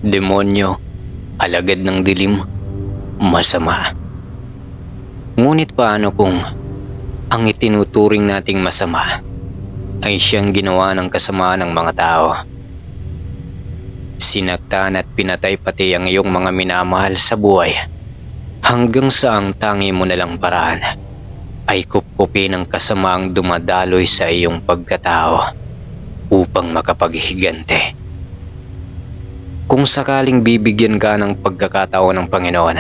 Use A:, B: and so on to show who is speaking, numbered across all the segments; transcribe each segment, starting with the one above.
A: demonyo, alagad ng dilim, masama. Ngunit paano kung ang itinuturing nating masama ay siyang ginawa ng kasamaan ng mga tao? Sinaktan at pinatay pati ang iyong mga minamahal sa buhay hanggang sa ang tangi mo nalang paraan ay kupkupin ng kasamaang dumadaloy sa iyong pagkatao upang makapaghigante. Kung sakaling bibigyan ka ng pagkakataon ng Panginoon,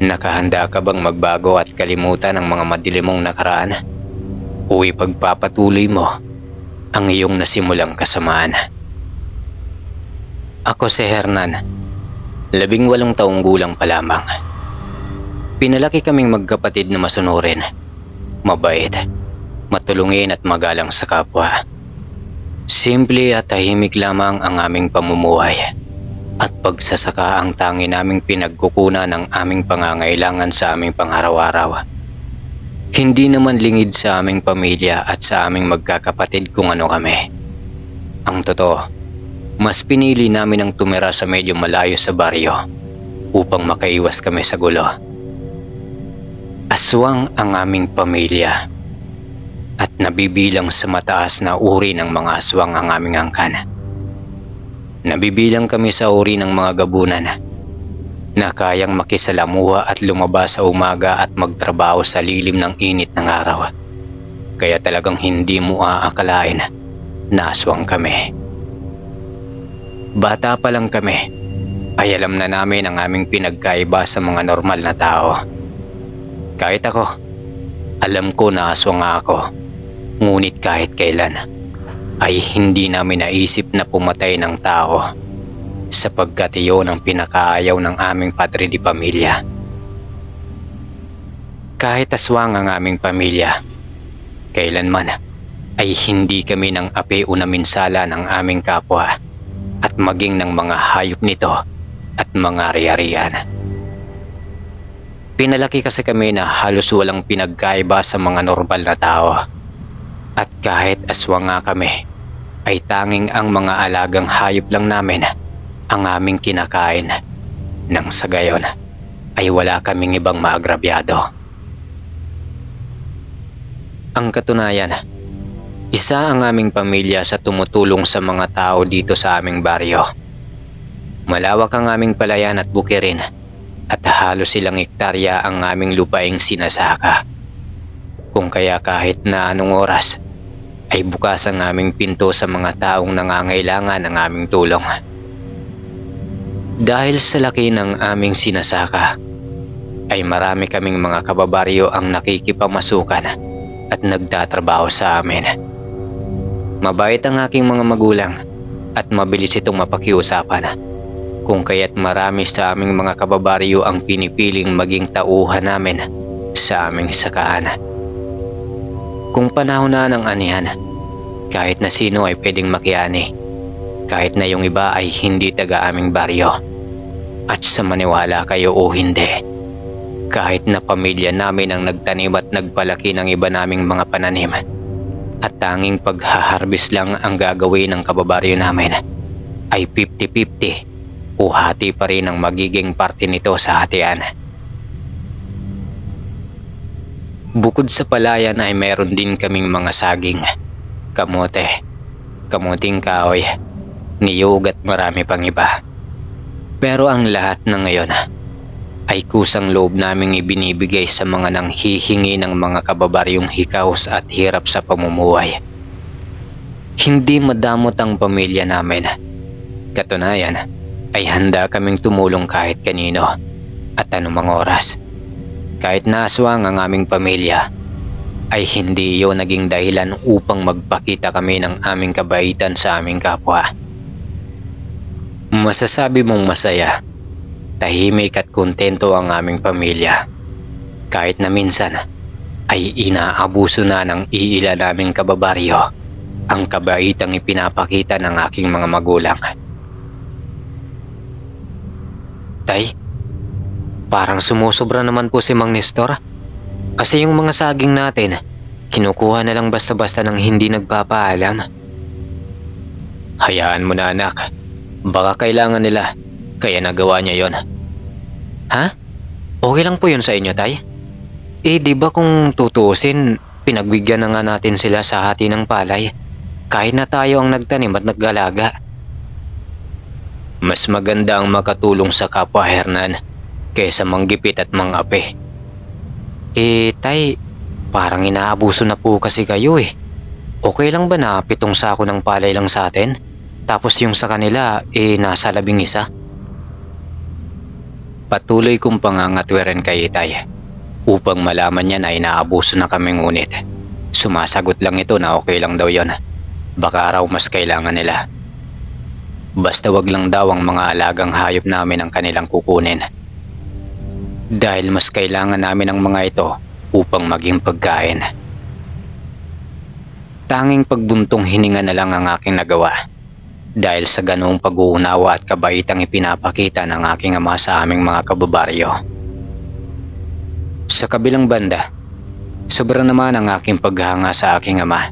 A: nakahanda ka bang magbago at kalimutan ang mga madilimong nakaraan o ipagpapatuloy mo ang iyong nasimulang kasamaan? Ako si Hernan, 18 taong gulang pa lamang. Pinalaki kaming magkapatid na masunurin, mabait, matulungin at magalang sa kapwa. Simple at tahimik lamang ang aming pamumuhay at pagsasaka ang tangi naming pinagkukunan ng aming pangangailangan sa aming pang-araw-araw. Hindi naman lingid sa aming pamilya at sa aming magkakapatid kung ano kami. Ang totoo, mas pinili namin ang tumira sa medyo malayo sa baryo upang makaiwas kami sa gulo. Aswang ang aming pamilya at nabibilang sa mataas na uri ng mga aswang ang aming angkan. Nabibilang kami sa uri ng mga gabunan na kayang makisalamuha at lumabas sa umaga at magtrabaho sa lilim ng init ng araw. Kaya talagang hindi mo aakalain na aswang kami. Bata pa lang kami ay alam na namin ang aming pinagkaiba sa mga normal na tao. Kahit ako, alam ko na aswang ako. Ngunit kahit kailan ay hindi namin naisip na pumatay ng tao sapagkat iyon ang pinakaayaw ng aming padre di pamilya. Kahit aswang ang aming pamilya, kailanman ay hindi kami ng api o naminsala ng aming kapwa at maging ng mga hayop nito at mga ari-arian. Pinalaki kasi kami na halos walang pinagkaiba sa mga normal na tao. At kahit aswang nga kami, ay tanging ang mga alagang hayop lang namin ang aming kinakain. Nang sa gayon, ay wala kaming ibang maagrabyado. Ang katunayan, isa ang aming pamilya sa tumutulong sa mga tao dito sa aming baryo. Malawak ang aming palayan at bukirin at halos ilang hektarya ang aming lupaing sinasaka. Kung kaya kahit na anong oras ay bukas ang aming pinto sa mga taong nangangailangan ng aming tulong. Dahil sa laki ng aming sinasaka, ay marami kaming mga kababaryo ang nakikipamasukan at nagtatrabaho sa amin. Mabait ang aking mga magulang at mabilis itong mapakiusapan, kung kaya't marami sa aming mga kababaryo ang pinipiling maging tauhan namin sa aming sakahan. Kung panahon na ng anihan, kahit na sino ay pwedeng makiani, kahit na yung iba ay hindi taga aming baryo. At sa maniwala kayo o hindi, kahit na pamilya namin ang nagtanim at nagpalaki ng iba naming mga pananim, at tanging paghaharbis lang ang gagawin ng kababaryo namin, ay 50-50 o hati pa rin ang magiging parte nito sa hatian. Bukod sa palayan ay meron din kaming mga saging, kamote, kamuting kahoy, niyog at marami pang iba. Pero ang lahat na ngayon ay kusang loob naming ibinibigay sa mga nanghihingi ng mga kababaryong hikaos at hirap sa pamumuhay. Hindi madamot ang pamilya namin. Katunayan ay handa kaming tumulong kahit kanino at anumang oras. Kahit naswang ang aming pamilya, ay hindi iyon naging dahilan upang magpakita kami ng aming kabaitan sa aming kapwa. Masasabi mong masaya, tahimik at kontento ang aming pamilya. Kahit na minsan ay inaabuso na ng iilan naming kababaryo ang kabaitang ipinapakita ng aking mga magulang. Tay, parang sumusobra naman po si Mang Nestor. Kasi yung mga saging natin, kinukuha na lang basta-basta ng hindi nagpapaalam. Hayaan mo na anak. Baka kailangan nila, kaya nagawa niya yon. Ha? Okay lang po yun sa inyo, Tay? Di ba kung tutuusin, pinagbigyan na nga natin sila sa hati ng palay, kahit na tayo ang nagtanim at naggalaga. Mas maganda ang makatulong sa kapwa, Hernan, kaysa manggipit at mangapi. Tay, parang inaabuso na po kasi kayo eh. Okay lang ba na 7 sako ng palay lang sa atin? Tapos yung sa kanila, nasa 11? Patuloy kong pangangatwiran kay Itay upang malaman niya na inaabuso na kami, ngunit sumasagot lang ito na okay lang daw yon. Baka raw mas kailangan nila. Basta wag lang daw ang mga alagang hayop namin ang kanilang kukunin. Dahil mas kailangan namin ang mga ito upang maging pagkain. Tanging pagbuntong hininga na lang ang aking nagawa. Dahil sa ganoong pag-uunawa at kabaitang ipinapakita ng aking ama sa aming mga kababaryo. Sa kabilang banda, sobra naman ang aking paghanga sa aking ama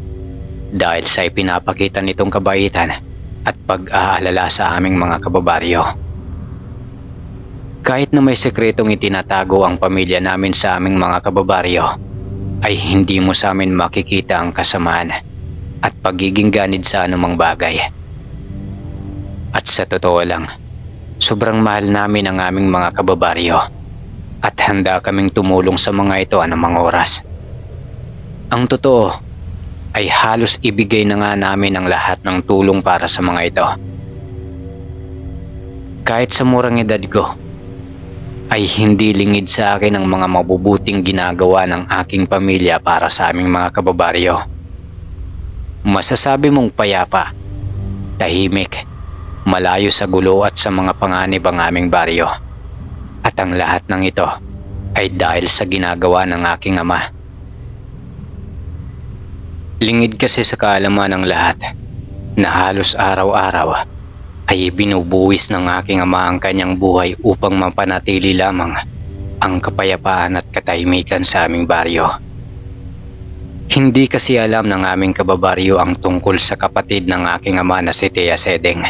A: dahil sa ipinapakita nitong kabaitan at pag-aalala sa aming mga kababaryo. Kahit na may sekretong itinatago ang pamilya namin sa aming mga kababaryo, ay hindi mo sa amin makikita ang kasamaan at pagiging ganid sa anumang bagay. At sa totoo lang, sobrang mahal namin ang aming mga kababaryo at handa kaming tumulong sa mga ito anumang oras. Ang totoo ay halos ibigay na nga namin ang lahat ng tulong para sa mga ito. Kahit sa murang edad ko, ay hindi lingid sa akin ang mga mabubuting ginagawa ng aking pamilya para sa aming mga kababaryo. Masasabi mong payapa, tahimik, malayo sa gulo at sa mga panganib ang aming baryo. At ang lahat ng ito ay dahil sa ginagawa ng aking ama. Lingid kasi sa kaalaman ng lahat na halos araw-araw ay binubuwis ng aking ama ang kanyang buhay upang mapanatili lamang ang kapayapaan at katahimikan sa aming baryo. Hindi kasi alam ng aming kababaryo ang tungkol sa kapatid ng aking ama na si Tia Sedeng,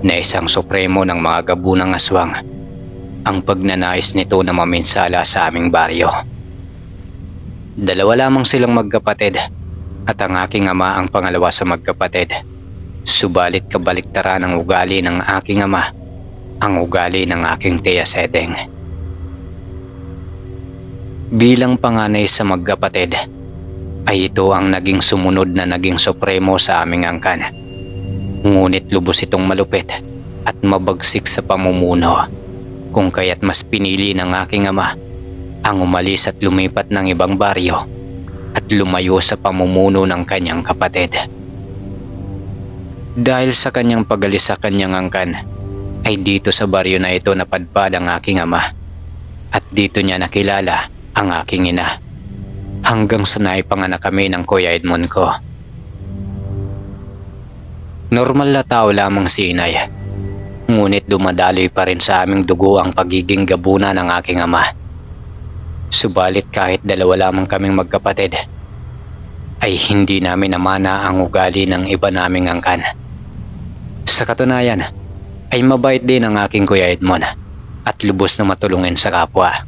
A: na isang supremo ng mga gabunang aswang, ang pagnanais nito na maminsala sa aming baryo. 2 lamang silang magkapatid at ang aking ama ang pangalawa sa magkapatid. Subalit kabaliktaran ang ugali ng aking ama ang ugali ng aking Tia Sedeng. Bilang panganay sa magkapatid, ay ito ang naging sumunod na naging supremo sa aming angkan. Ngunit lubos itong malupit at mabagsik sa pamumuno, kung kaya't mas pinili ng aking ama ang umalis at lumipat ng ibang baryo at lumayo sa pamumuno ng kanyang kapatid. Dahil sa kanyang pagalis sa kanyang angkan, ay dito sa baryo na ito napadpad ang aking ama at dito niya nakilala ang aking ina, hanggang sa naipanganak kami ng Kuya Edmond ko. Normal na tao lamang si inay, ngunit dumadaloy pa rin sa aming dugo ang pagiging gabuna ng aking ama. Subalit kahit 2 lamang kaming magkapatid, ay hindi namin namana ang ugali ng iba naming angkan. Sa katunayan, ay mabait din ang aking Kuya Edmond at lubos na matulungin sa kapwa.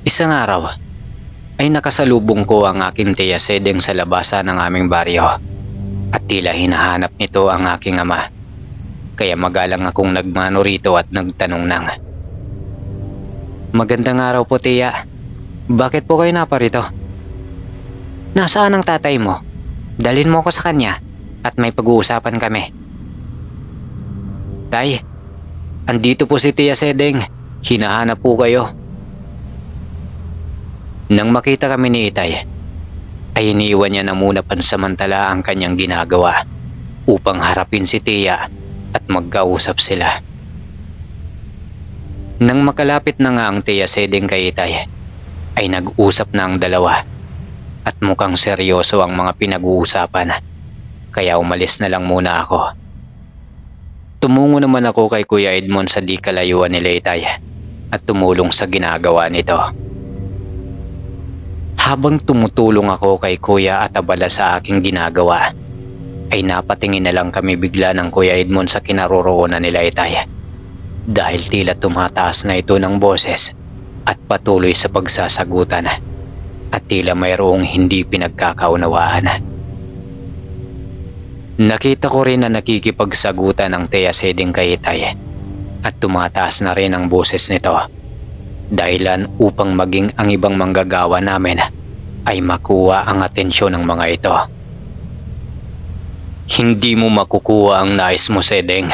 A: Isang araw, ay nakasalubong ko ang aking Tia Sedeng sa labasan ng aming baryo at tila hinahanap nito ang aking ama. Kaya magalang akong nagmano rito at nagtanong ng, "Magandang araw po, Tia. Bakit po kayo naparito?" "Nasaan ang tatay mo? Dalhin mo ko sa kanya at may pag-uusapan kami." "Tay, andito po si Tia Sedeng. Hinahanap po kayo." Nang makita kami ni Itay, ay iniwan niya na muna pansamantala ang kanyang ginagawa upang harapin si Tia at magkausap sila. Nang makalapit na nga ang Tia Sedeng kay Itay, ay nag-usap na ang dalawa at mukhang seryoso ang mga pinag-uusapan, kaya umalis na lang muna ako. Tumungo naman ako kay Kuya Edmond sa di kalayuan ni Itay at tumulong sa ginagawa nito. Habang tumutulong ako kay Kuya at abala sa aking ginagawa, ay napatingin na lang kami bigla ng Kuya Edmond sa kinaroroonan nila Itay. Dahil tila tumataas na ito ng boses at patuloy sa pagsasagutan at tila mayroong hindi pinagkakaunawaan. Nakita ko rin na nakikipagsagutan ng Tia Seding kay Itay at tumataas na rin ang boses nito. Dahilan upang maging ang ibang manggagawa namin ay makuha ang atensyon ng mga ito. Hindi mo makukuha ang nais mo, Sedeng.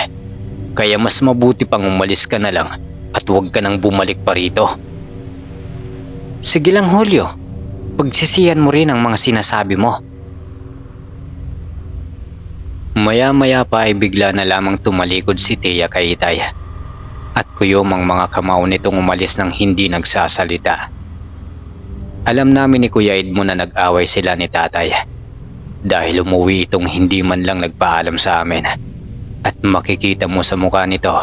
A: Kaya mas mabuti pang umalis ka na lang at huwag ka nang bumalik pa rito. Sige lang, Julio. Pagsisiyan mo rin ang mga sinasabi mo. Maya-maya pa ay bigla na lamang tumalikod si Tia kay Itay. At kuyom ang mga kamao nitong umalis nang hindi nagsasalita. Alam namin ni Kuya Edmond na nag-away sila ni Tatay. Dahil umuwi itong hindi man lang nagpaalam sa amin. At makikita mo sa mukha nito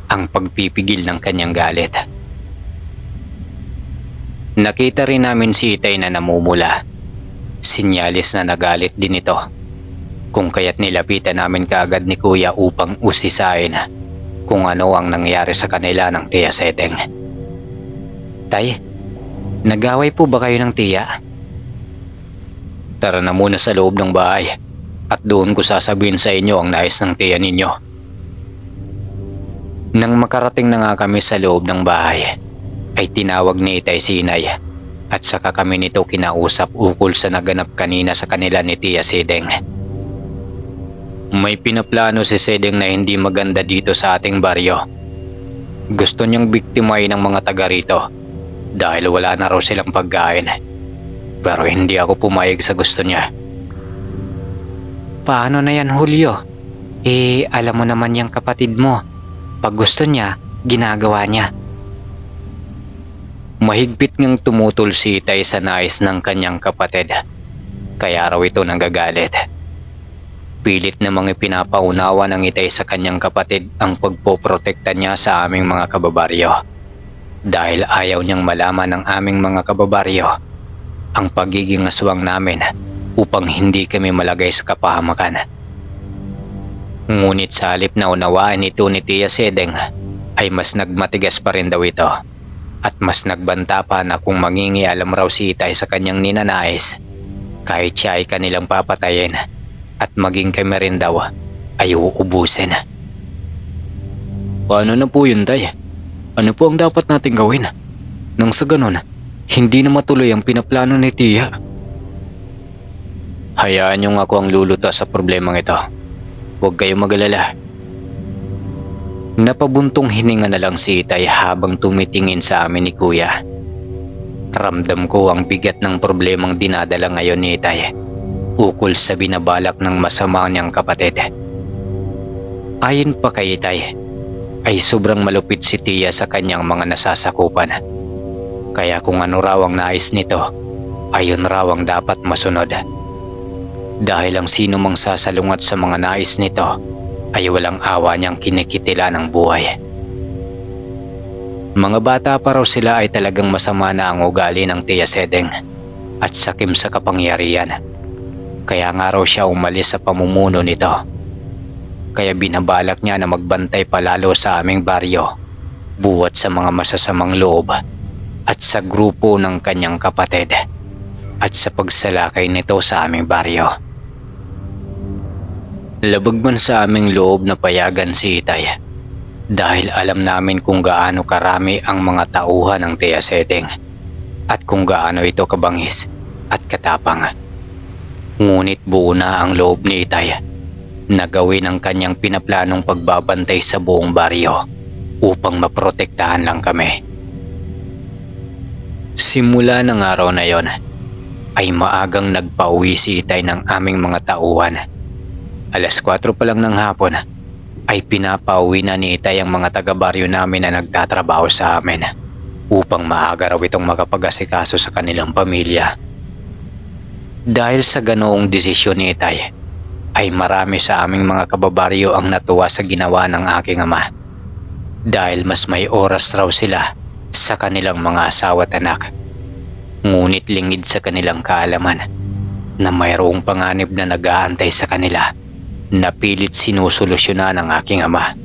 A: ang pagpipigil ng kanyang galit. Nakita rin namin si Itay na namumula. Sinyalis na nagalit din ito. Kung kaya't nilapitan namin kaagad ni Kuya upang usisain kung ano ang nangyari sa kanila ng Tia Sedeng. Tay, nag-away po ba kayo ng Tia? Tara na muna sa loob ng bahay at doon ko sasabihin sa inyo ang nais ng Tia ninyo. Nang makarating na nga kami sa loob ng bahay, ay tinawag ni Itay si Inay at saka kami nito kinausap ukol sa naganap kanina sa kanila ni Tia Sedeng. May pinaplano si Sedeng na hindi maganda dito sa ating baryo. Gusto niyang biktimahin ng mga taga rito dahil wala na raw silang pagkain. Pero hindi ako pumayag sa gusto niya. Paano na yan, Julio? Alam mo naman yung kapatid mo. Pag gusto niya, ginagawa niya. Mahigpit ngang tumutol si Itay sa nais ng kanyang kapatid. Kaya raw ito nanggagalit. Pilit namang ipinapaunawa ng Itay sa kanyang kapatid ang pagpoprotekta niya sa aming mga kababaryo. Dahil ayaw niyang malaman ng aming mga kababaryo ang pagiging aswang namin upang hindi kami malagay sa kapahamakan. Ngunit sa halip na unawaan ito ni Tia Sedeng ay mas nagmatigas pa rin daw ito at mas nagbanta pa na kung mangingialam raw si Itay sa kanyang ninanais kahit siya ay kanilang papatayin at maging kami rin daw ay uubusin. Paano na po yun, Tay? Ano po ang dapat nating gawin? Nang sa ganun, hindi na matuloy ang pinaplano ni Tia. Hayaan niyo ako ang lulutas sa problemang ito. Huwag kayong mag-alala. Napabuntong hininga na lang si Itay habang tumitingin sa amin ni Kuya. Ramdam ko ang bigat ng problemang dinadala ngayon ni Itay ukol sa binabalak ng masama niyang kapatid. Ayon pa kay Itay, ay sobrang malupit si Tia sa kanyang mga nasasakupan. Kaya kung ano raw ang nais nito, ayon raw ang dapat masunod. Dahil ang sino mang sasalungat sa mga nais nito ay walang awa niyang kinikitila ng buhay. Mga bata pa raw sila ay talagang masama na ang ugali ng Tia Sedeng at sakim sa kapangyarihan. Kaya nga raw siya umalis sa pamumuno nito. Kaya binabalak niya na magbantay palalo sa aming baryo, buwat sa mga masasamang loob at sa grupo ng kanyang kapatid at sa pagsalakay nito sa aming baryo. Labag man sa aming loob na payagan si Itay dahil alam namin kung gaano karami ang mga tauhan ng Tia Sedeng at kung gaano ito kabangis at katapang. Ngunit buo na ang loob ni Itay na gawin ang kanyang pinaplanong pagbabantay sa buong baryo upang maprotektahan lang kami. Simula ng araw na yon ay maagang nagpauwi si Itay ng aming mga tauhan. Alas 4 pa lang ng hapon ay pinapauwi na ni Itay ang mga taga-baryo namin na nagtatrabaho sa amin upang maaga raw itong makapag-asikaso sa kanilang pamilya. Dahil sa ganoong desisyon ni Itay, ay marami sa aming mga kababaryo ang natuwa sa ginawa ng aking ama. Dahil mas may oras raw sila sa kanilang mga asawa at anak. Ngunit lingid sa kanilang kaalaman na mayroong panganib na nag-aantay sa kanila na pilit sinusolusyonan ng aking ama.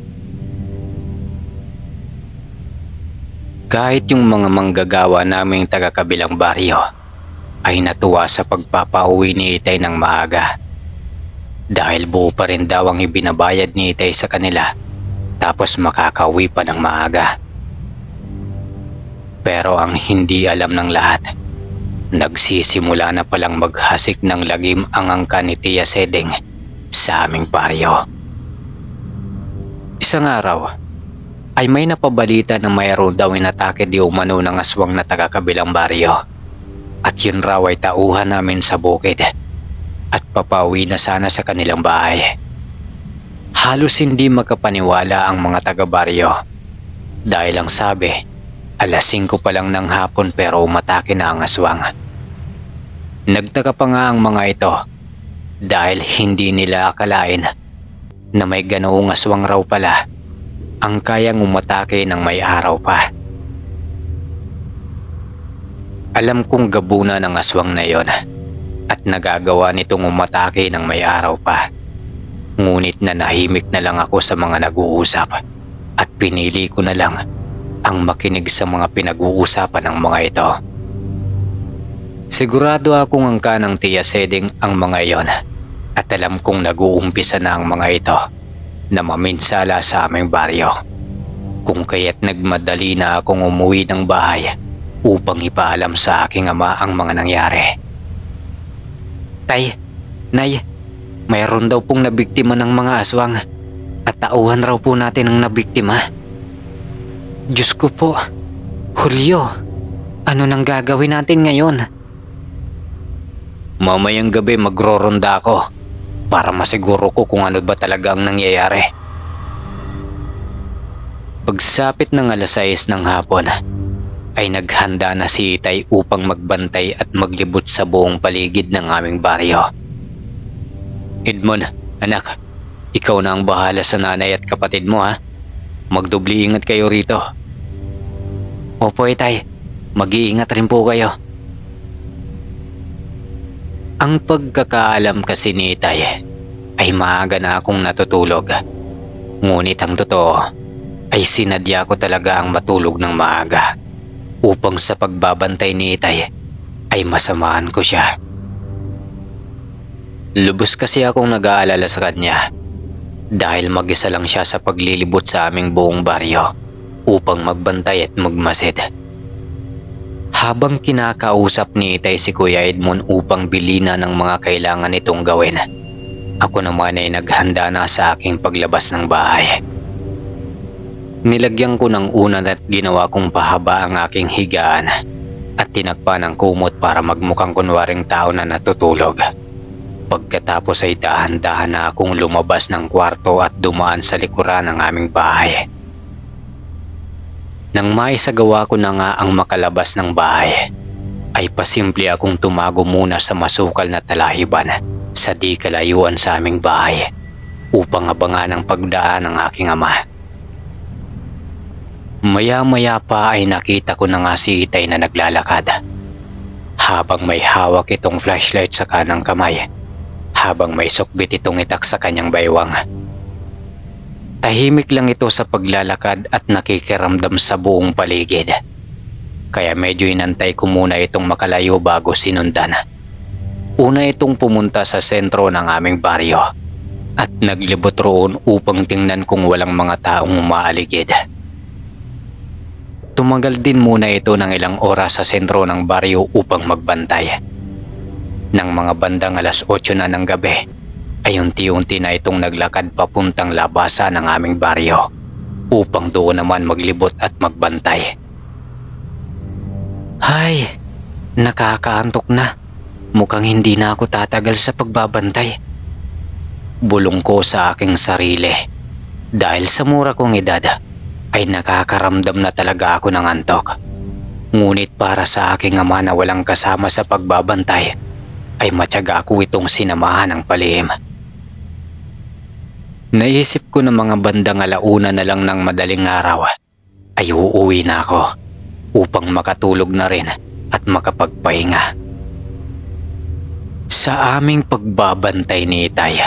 A: Kahit yung mga manggagawa naming taga-kabilang baryo ay natuwa sa pagpapauwi ni Itay ng maaga. Dahil buo pa rin daw ang ibinabayad ni Itay sa kanila, tapos makakauwi pa ng maaga. Pero ang hindi alam ng lahat, nagsisimula na palang maghasik ng lagim ang angka ni Tia Seding sa aming baryo. Isang araw ay may napabalita na mayroon daw inatake di umano ng aswang na taga-kabilang baryo. At yun raw ay tauhan namin sa bukid at papauwi na sana sa kanilang bahay. Halos hindi makapaniwala ang mga taga-baryo dahil ang sabi, alas 5 pa lang ng hapon pero umatake na ang aswang. Nagtaka pa nga ang mga ito dahil hindi nila akalain na may ganoong aswang raw pala ang kayang umatake ng may araw pa. Alam kong gabuna ng aswang na yon at nagagawa nitong umatake ng may araw pa. Ngunit nanahimik na lang ako sa mga nag-uusap at pinili ko na lang ang makinig sa mga pinag-uusapan ng mga ito. Sigurado akong angka ng Tia Seding ang mga iyon at alam kong nag-uumpisa na ang mga ito na maminsala sa aming baryo. Kung kaya't nagmadali na akong umuwi ng bahay upang ipaalam sa aking ama ang mga nangyari. Tay, Nay, mayroon daw pong nabiktima ng mga aswang at tauhan raw po natin ang nabiktima. Diyos ko po, Julio, ano nang gagawin natin ngayon? Mamayang gabi magroronda ako para masiguro ko kung ano ba talaga ang nangyayari. Pagsapit ng alas 6 ng hapon, ay naghanda na si Itay upang magbantay at maglibot sa buong paligid ng aming baryo. Edmond, anak, ikaw na ang bahala sa nanay at kapatid mo ha. Magdubli ingat kayo rito. Opo Itay, mag-iingat rin po kayo. Ang pagkakaalam kasi ni Itay ay maaga na akong natutulog. Ngunit ang totoo ay sinadya ko talaga ang matulog ng maaga upang sa pagbabantay ni Itay ay masamaan ko siya. Lubos kasi akong nag-aalala sa kanya dahil mag-isa lang siya sa paglilibot sa aming buong baryo upang magbantay at magmasid. Habang kinakausap ni Itay si Kuya Edmond upang bilina ng mga kailangan nitong gawin, ako naman ay naghanda na sa aking paglabas ng bahay. Nilagyan ko ng unan at ginawa kong pahaba ang aking higaan at tinakpan ng kumot para magmukhang kunwaring tao na natutulog. Pagkatapos ay dahan-dahan na akong lumabas ng kwarto at dumaan sa likuran ng aming bahay. Nang maisagawa ko na nga ang makalabas ng bahay, ay pasimple akong tumago muna sa masukal na talahiban sa di kalayuan sa aming bahay upang abangan ang pagdaan ng aking ama. Maya-maya pa ay nakita ko na nga si Itay na naglalakad habang may hawak itong flashlight sa kanang kamay, habang may sukbit itong itak sa kanyang baywang. Tahimik lang ito sa paglalakad at nakikiramdam sa buong paligid, kaya medyo inantay ko muna itong makalayo bago sinundan. Una itong pumunta sa sentro ng aming baryo at naglibot roon upang tingnan kung walang mga taong umaaligid. Tumagal din muna ito ng ilang oras sa sentro ng baryo upang magbantay. Nang mga bandang alas 8 na ng gabi, ay unti-unti na itong naglakad papuntang labasan ng aming baryo upang doon naman maglibot at magbantay. Hay, nakakaantok na. Mukhang hindi na ako tatagal sa pagbabantay. Bulong ko sa aking sarili dahil sa mura kong edad ay nakakaramdam na talaga ako ng antok. Ngunit para sa aking ama na walang kasama sa pagbabantay, ay matyaga ako itong sinamahan ng palihim. Naisip ko na mga bandang alauna na lang ng madaling araw ay uuwi na ako upang makatulog na rin at makapagpahinga. Sa aming pagbabantay ni Itay,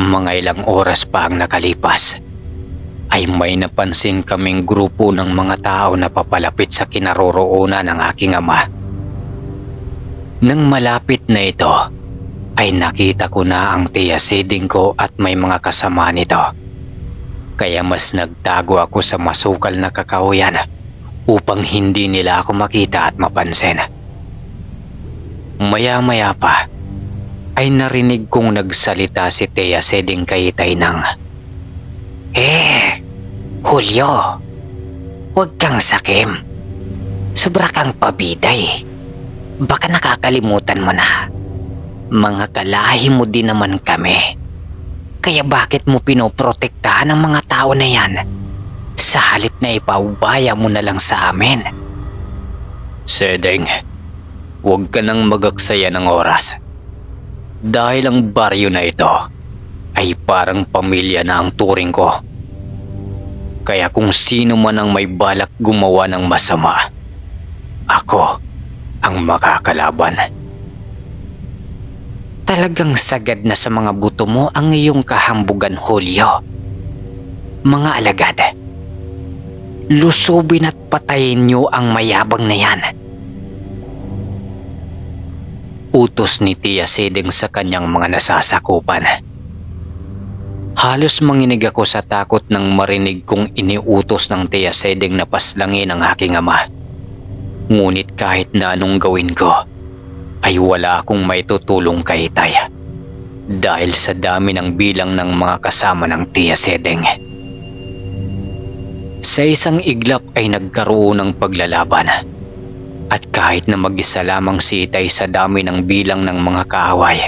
A: Mga ilang oras pa ang nakalipas ay may napansin kaming grupo ng mga tao na papalapit sa kinaroroonan ng aking ama. Nang malapit na ito ay nakita ko na ang tiya Siding ko at may mga kasama nito. Kaya mas nagtago ako sa masukal na kakahuyan upang hindi nila ako makita at mapansin. Maya-maya pa ay narinig kong nagsalita si tiya Siding kay Itay ng, Julio, huwag kang sakim. Sobra kang pabiday. Baka nakakalimutan mo na. Mga kalahi mo din naman kami. Kaya bakit mo pinoprotektahan ang mga tao na yan? Sa halip na ipaubaya mo na lang sa amin. Siding, huwag ka nang magaksaya ng oras. Dahil ang baryo na ito ay parang pamilya na ang turing ko. Kaya kung sino man ang may balak gumawa ng masama, ako ang makakalaban. Talagang sagad na sa mga buto mo ang iyong kahambugan, Julio. Mga alagad, lusubin at patayin niyo ang mayabang na yan. Utos ni Tia Siding sa kanyang mga nasasakupan. Halos manginig ako sa takot nang marinig kong iniutos ng Tia Siding na paslangin ang aking ama. Ngunit kahit na anong gawin ko, ay wala akong maitutulong kay Itay. Dahil sa dami ng bilang ng mga kasama ng Tia Siding. Sa isang iglap ay nagkaroon ng paglalaban. At kahit na mag-isa lamang si Itay sa dami ng bilang ng mga kaaway,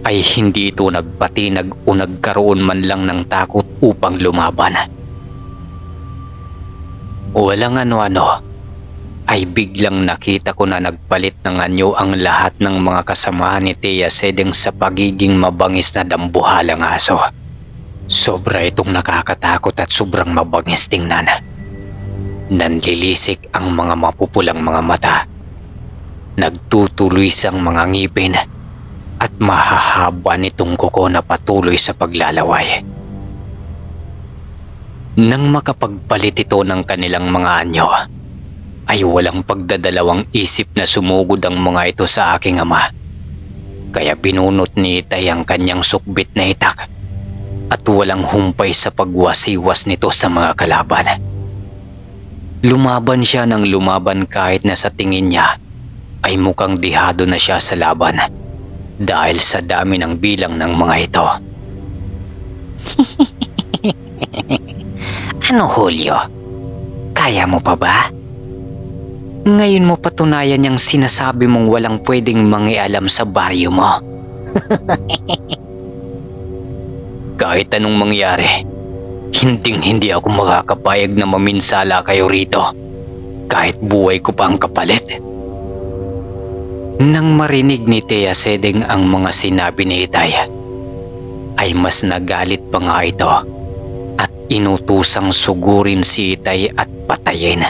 A: ay hindi ito nagpatinag o nagkaroon man lang ng takot upang lumaban. Walang ano-ano, ay biglang nakita ko na nagpalit ng anyo ang lahat ng mga kasamahan ni Tia Siding sa pagiging mabangis na dambuhalang aso. Sobra itong nakakatakot at sobrang mabangis tingnan. Nanlilisik ang mga mapupulang mga mata. Nagtutuloy sang mga ngipin at mahahaba nitong kuko na patuloy sa paglalaway. Nang makapagpalit ito ng kanilang mga anyo, ay walang pagdadalawang isip na sumugod ang mga ito sa aking ama. Kaya binunot ni Itay ang kanyang sukbit na itak at walang humpay sa pagwasiwas nito sa mga kalaban. Lumaban siya ng lumaban kahit na sa tingin niya ay mukhang dihado na siya sa laban dahil sa dami ng bilang ng mga ito. Ano, Julio? Kaya mo pa ba? Ngayon mo patunayan yung sinasabi mong walang pwedeng mangialam sa baryo mo. Kahit anong mangyari, hindi ako makakapayag na maminsala kayo rito. Kahit buhay ko pa ang kapalit. Nang marinig ni Tia Siding ang mga sinabi ni Itay, ay mas nagalit pa nga ito at inutusang sugurin si Itay at patayin.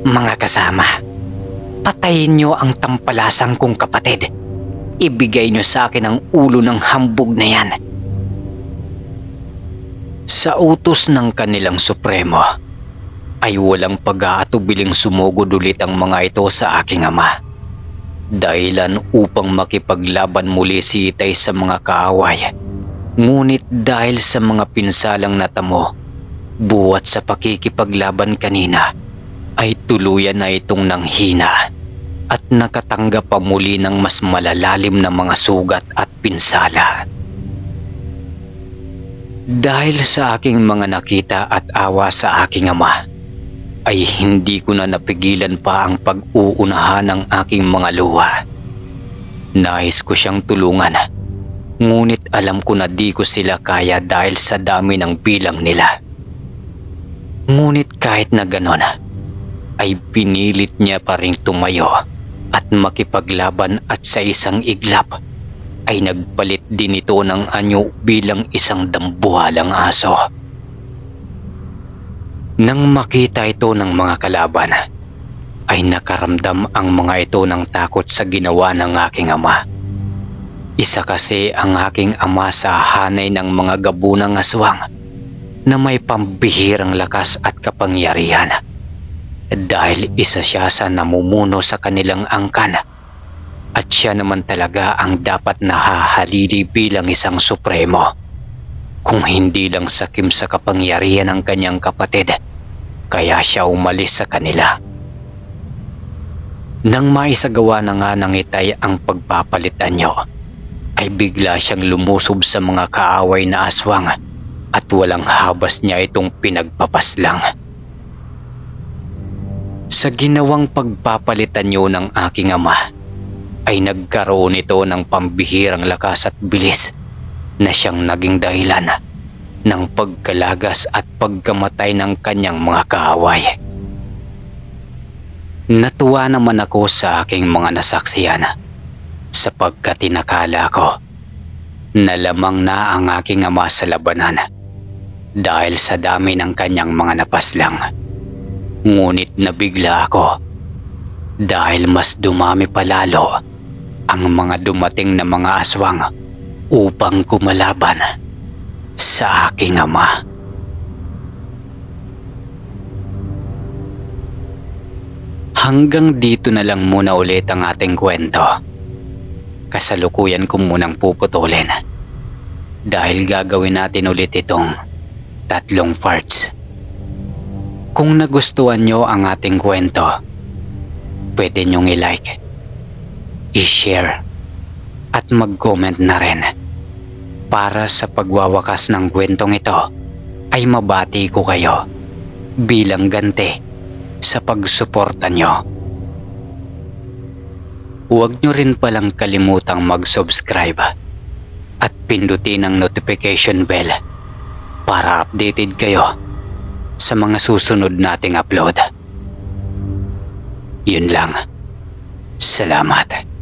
A: Mga kasama, patayin niyo ang tampalasang kong kapatid. Ibigay niyo sa akin ang ulo ng hambog na yan. Sa utos ng kanilang supremo, ay walang pag-aatubiling sumugod ulit ang mga ito sa aking ama. Dahilan upang makipaglaban muli si Itay sa mga kaaway. Ngunit dahil sa mga pinsalang natamo, buwat sa pakikipaglaban kanina, ay tuluyan na itong nanghina at nakatanggap pa muli ng mas malalalim na mga sugat at pinsala. Dahil sa aking mga nakita at awa sa aking ama, ay hindi ko na napigilan pa ang pag-uunahan ng aking mga luha. Nais ko siyang tulungan, ngunit alam ko na di ko sila kaya dahil sa dami ng bilang nila. Ngunit kahit na ganon, ay pinilit niya pa ring tumayo at makipaglaban at sa isang iglap ay nagpalit din ito ng anyo bilang isang dambuhalang aso. Nang makita ito ng mga kalaban, ay nakaramdam ang mga ito ng takot sa ginawa ng aking ama. Isa kasi ang aking ama sa hanay ng mga gabunang aswang na may pambihirang lakas at kapangyarihan. Dahil isa siya sa namumuno sa kanilang angkan at siya naman talaga ang dapat nahahalili bilang isang supremo. Kung hindi lang sakim sa kapangyarihan ng kanyang kapatid, kaya siya umalis sa kanila. Nang maisagawa na nga ng Itay ang pagpapalitan niyo, ay bigla siyang lumusob sa mga kaaway na aswang at walang habas niya itong pinagpapaslang. Sa ginawang pagpapalitan niyo ng aking ama, ay nagkaroon ito ng pambihirang lakas at bilis na siyang naging dahilan ng pagkalagas at pagkamatay ng kanyang mga kaaway. Natuwa naman ako sa aking mga nasaksiyan sapagkat inakala ko na lamang na ang aking ama sa labanan dahil sa dami ng kanyang mga napaslang. Ngunit nabigla ako dahil mas dumami palalo ang mga dumating na mga aswang upang kumalaban sa aking ama. Hanggang dito na lang muna ulit ang ating kwento. Kasalukuyan ko munang puputulin dahil gagawin natin ulit itong 3 parts. Kung nagustuhan nyo ang ating kwento, pwede nyong i-like, i-share at mag-comment na rin para sa pagwawakas ng kwentong ito ay mabati ko kayo bilang ganti sa pagsuporta nyo. Huwag nyo rin palang kalimutang mag-subscribe at pindutin ang notification bell para updated kayo sa mga susunod nating upload. Yun lang. Salamat.